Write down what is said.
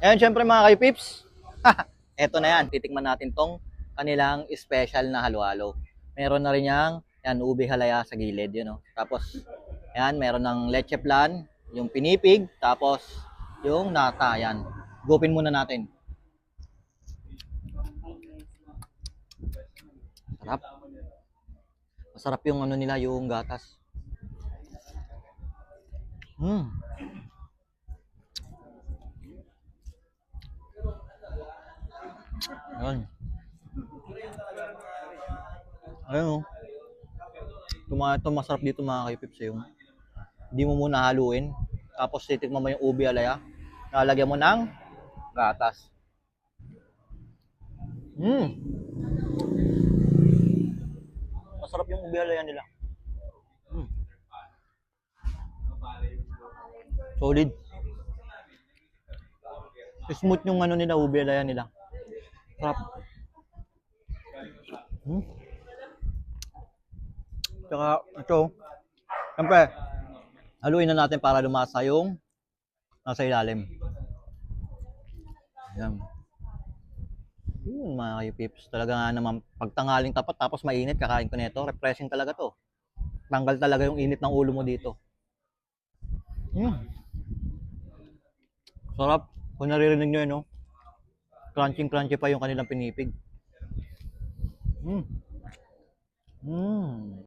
Ngayon, syempre mga kaypips, eto na yan, titikman natin tong kanilang special na halo-halo. Meron na rin yang, yan, ube halaya sa gilid, yun, no? Tapos, yan, meron ng leche flan, yung pinipig, tapos, yung nata, yan. Gupin muna natin. Sarap. Masarap yung ano nila, yung gatas. Hmm. Ayun. Ayun, oh. Ito masarap dito mga kaypips, yung hindi mo muna haluin. Tapos titikman mo yung ube alaya. Lalagyan mo ng gatas. Masarap yung ube alaya nila. Solid. Smooth yung ano nila, ube alaya nila. Sarap. Tsaka ito, siyempre, haluin na natin para lumasa yung nasa ilalim. Ayan. Mga kaypips, talaga nga naman, pagtangaling tapat tapos mainit, kakain ko nito, refreshing talaga to. Tanggal talaga yung init ng ulo mo dito. Sarap. Kung naririnig nyo yun, no? Crunchy pa yung kanilang pinipig.